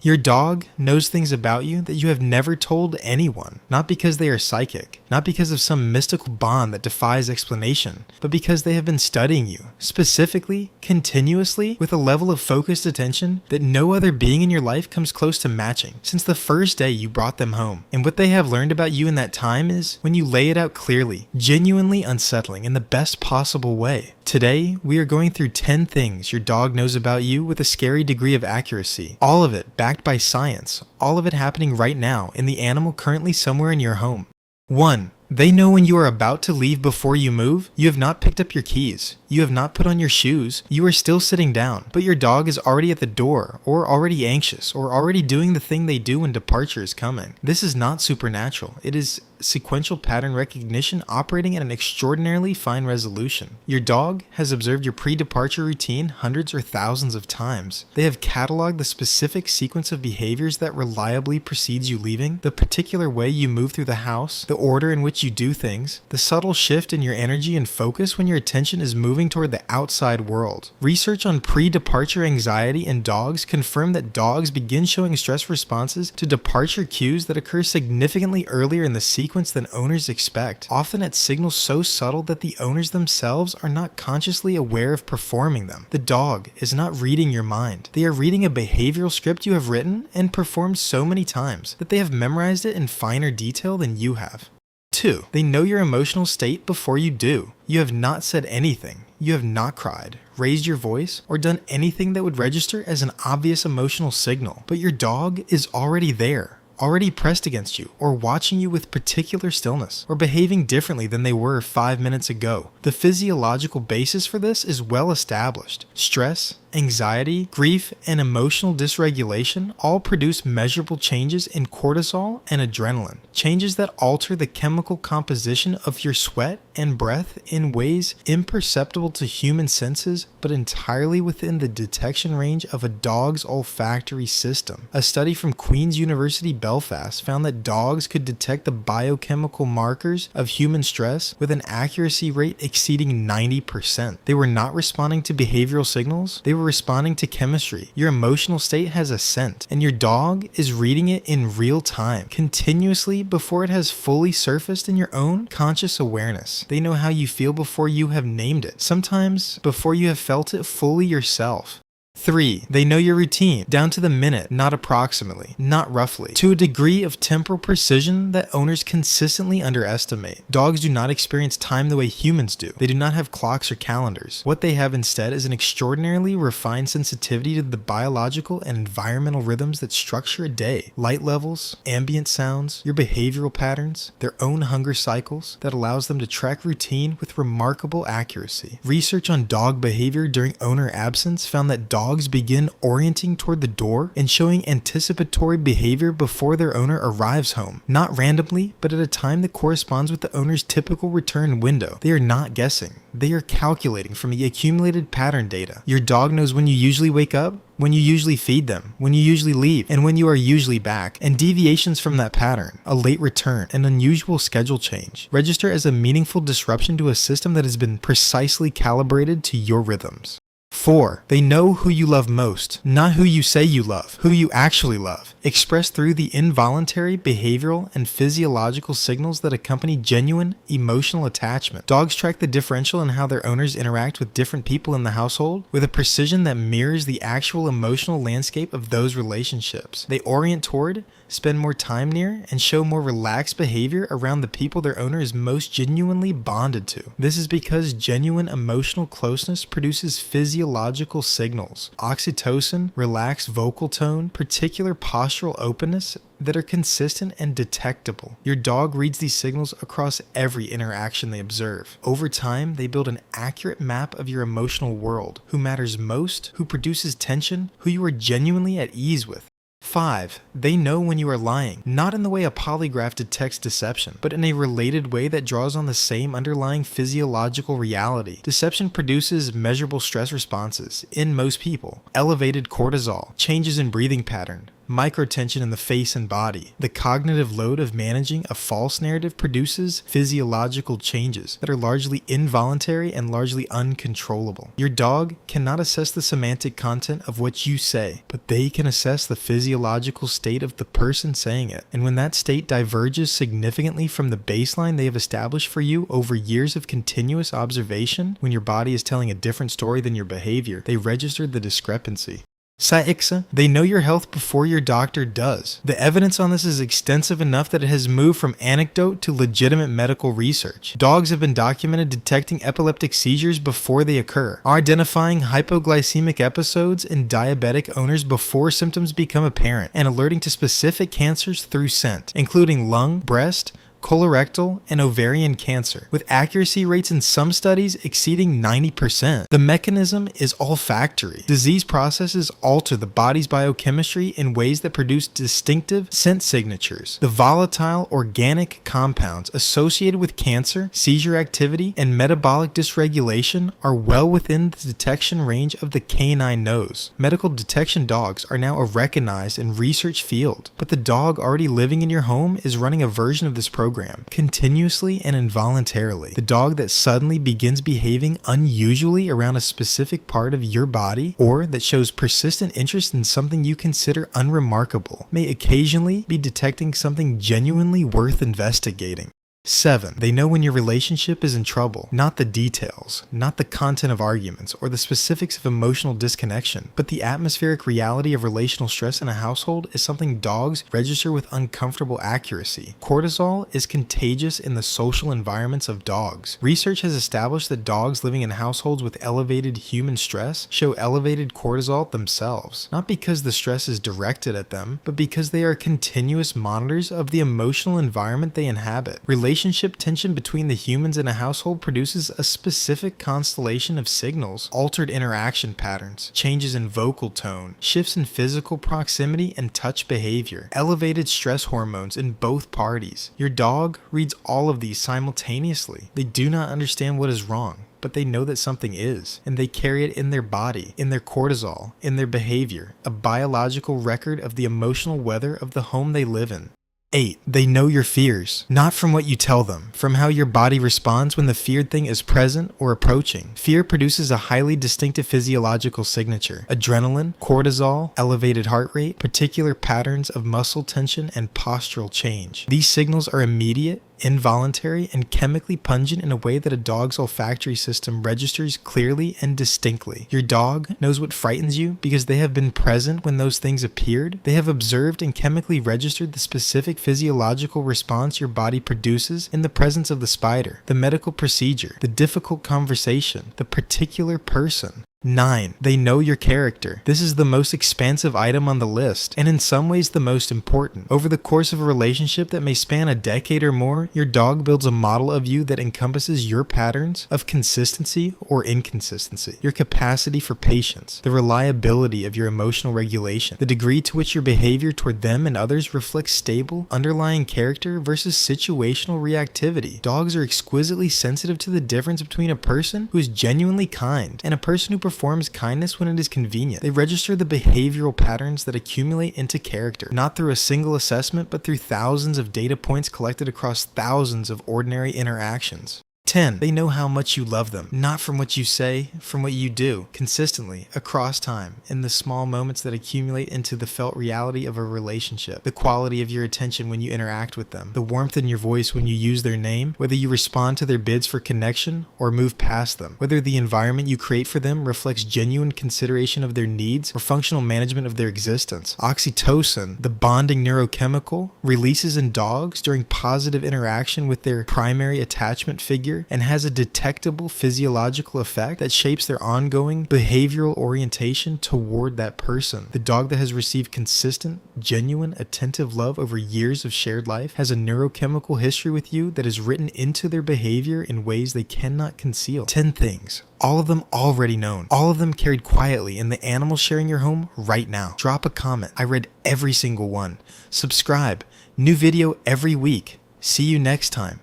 Your dog knows things about you that you have never told anyone, not because they are psychic, not because of some mystical bond that defies explanation, but because they have been studying you, specifically, continuously, with a level of focused attention that no other being in your life comes close to matching since the first day you brought them home. And what they have learned about you in that time is, when you lay it out clearly, genuinely unsettling in the best possible way. Today, we are going through 10 things your dog knows about you with a scary degree of accuracy. All of it backed by science, all of it happening right now in the animal currently somewhere in your home. 1. They know when you are about to leave before you move. You have not picked up your keys. You have not put on your shoes. You are still sitting down, but your dog is already at the door, or already anxious, or already doing the thing they do when departure is coming. This is not supernatural. It is sequential pattern recognition operating at an extraordinarily fine resolution. Your dog has observed your pre-departure routine hundreds or thousands of times. They have cataloged the specific sequence of behaviors that reliably precedes you leaving, the particular way you move through the house, the order in which you do things, the subtle shift in your energy and focus when your attention is moving toward the outside world. Research on pre-departure anxiety in dogs confirmed that dogs begin showing stress responses to departure cues that occur significantly earlier in the sequence than owners expect, often at signals so subtle that the owners themselves are not consciously aware of performing them. The dog is not reading your mind. They are reading a behavioral script you have written and performed so many times that they have memorized it in finer detail than you have. 2. They know your emotional state before you do. You have not said anything. You have not cried, raised your voice, or done anything that would register as an obvious emotional signal, but your dog is already there, already pressed against you, or watching you with particular stillness, or behaving differently than they were 5 minutes ago. The physiological basis for this is well established. Stress, anxiety, grief, and emotional dysregulation all produce measurable changes in cortisol and adrenaline, changes that alter the chemical composition of your sweat and breath in ways imperceptible to human senses, but entirely within the detection range of a dog's olfactory system. A study from Queen's University Belfast found that dogs could detect the biochemical markers of human stress with an accuracy rate exceeding 90%. They were not responding to behavioral signals, they were responding to chemistry. Your emotional state has a scent, and your dog is reading it in real time, continuously before it has fully surfaced in your own conscious awareness. They know how you feel before you have named it, sometimes before you have felt it fully yourself. 3. They know your routine, down to the minute, not approximately, not roughly, to a degree of temporal precision that owners consistently underestimate. Dogs do not experience time the way humans do. They do not have clocks or calendars. What they have instead is an extraordinarily refined sensitivity to the biological and environmental rhythms that structure a day. Light levels, ambient sounds, your behavioral patterns, their own hunger cycles that allows them to track routine with remarkable accuracy. Research on dog behavior during owner absence found that dogs begin orienting toward the door and showing anticipatory behavior before their owner arrives home, not randomly, but at a time that corresponds with the owner's typical return window. They are not guessing. They are calculating from the accumulated pattern data. Your dog knows when you usually wake up, when you usually feed them, when you usually leave, and when you are usually back, and deviations from that pattern, a late return, an unusual schedule change, register as a meaningful disruption to a system that has been precisely calibrated to your rhythms. 4. They know who you love most, not who you say you love, who you actually love, expressed through the involuntary behavioral and physiological signals that accompany genuine emotional attachment. Dogs track the differential in how their owners interact with different people in the household with a precision that mirrors the actual emotional landscape of those relationships. They orient toward, spend more time near, and show more relaxed behavior around the people their owner is most genuinely bonded to. This is because genuine emotional closeness produces physiological signals, oxytocin, relaxed vocal tone, particular postural openness that are consistent and detectable. Your dog reads these signals across every interaction they observe. Over time, they build an accurate map of your emotional world, who matters most, who produces tension, who you are genuinely at ease with. 5. They know when you are lying, not in the way a polygraph detects deception, but in a related way that draws on the same underlying physiological reality. Deception produces measurable stress responses in most people, elevated cortisol, changes in breathing pattern, microtension in the face and body. The cognitive load of managing a false narrative produces physiological changes that are largely involuntary and largely uncontrollable. Your dog cannot assess the semantic content of what you say, but they can assess the physiological state of the person saying it. And when that state diverges significantly from the baseline they have established for you over years of continuous observation, when your body is telling a different story than your behavior, they register the discrepancy. Saixa, they know your health before your doctor does. The evidence on this is extensive enough that it has moved from anecdote to legitimate medical research. Dogs have been documented detecting epileptic seizures before they occur, identifying hypoglycemic episodes in diabetic owners before symptoms become apparent, and alerting to specific cancers through scent, including lung, breast, colorectal, and ovarian cancer, with accuracy rates in some studies exceeding 90%. The mechanism is olfactory. Disease processes alter the body's biochemistry in ways that produce distinctive scent signatures. The volatile organic compounds associated with cancer, seizure activity, and metabolic dysregulation are well within the detection range of the canine nose. Medical detection dogs are now a recognized and research field, but the dog already living in your home is running a version of this program continuously and involuntarily. The dog that suddenly begins behaving unusually around a specific part of your body, or that shows persistent interest in something you consider unremarkable, may occasionally be detecting something genuinely worth investigating. 7. They know when your relationship is in trouble, not the details, not the content of arguments, or the specifics of emotional disconnection, but the atmospheric reality of relational stress in a household is something dogs register with uncomfortable accuracy. Cortisol is contagious in the social environments of dogs. Research has established that dogs living in households with elevated human stress show elevated cortisol themselves, not because the stress is directed at them, but because they are continuous monitors of the emotional environment they inhabit. Relationship tension between the humans in a household produces a specific constellation of signals: altered interaction patterns, changes in vocal tone, shifts in physical proximity and touch behavior, elevated stress hormones in both parties. Your dog reads all of these simultaneously. They do not understand what is wrong, but they know that something is, and they carry it in their body, in their cortisol, in their behavior, a biological record of the emotional weather of the home they live in. 8. They know your fears, not from what you tell them, from how your body responds when the feared thing is present or approaching. Fear produces a highly distinctive physiological signature: adrenaline, cortisol, elevated heart rate, particular patterns of muscle tension, and postural change. These signals are immediate, involuntary, and chemically pungent in a way that a dog's olfactory system registers clearly and distinctly. Your dog knows what frightens you because they have been present when those things appeared. They have observed and chemically registered the specific physiological response your body produces in the presence of the spider, the medical procedure, the difficult conversation, the particular person. 9. They know your character. This is the most expansive item on the list, and in some ways the most important. Over the course of a relationship that may span a decade or more, your dog builds a model of you that encompasses your patterns of consistency or inconsistency, your capacity for patience, the reliability of your emotional regulation, the degree to which your behavior toward them and others reflects stable, underlying character versus situational reactivity. Dogs are exquisitely sensitive to the difference between a person who is genuinely kind and a person who performs kindness when it is convenient. They register the behavioral patterns that accumulate into character, not through a single assessment, but through thousands of data points collected across thousands of ordinary interactions. 10. They know how much you love them, not from what you say, from what you do, consistently, across time, in the small moments that accumulate into the felt reality of a relationship, the quality of your attention when you interact with them, the warmth in your voice when you use their name, whether you respond to their bids for connection or move past them, whether the environment you create for them reflects genuine consideration of their needs or functional management of their existence. Oxytocin, the bonding neurochemical, releases in dogs during positive interaction with their primary attachment figure and has a detectable physiological effect that shapes their ongoing behavioral orientation toward that person. The dog that has received consistent, genuine, attentive love over years of shared life has a neurochemical history with you that is written into their behavior in ways they cannot conceal. 10 things. All of them already known. All of them carried quietly in the animals sharing your home right now. Drop a comment. I read every single one. Subscribe. New video every week. See you next time.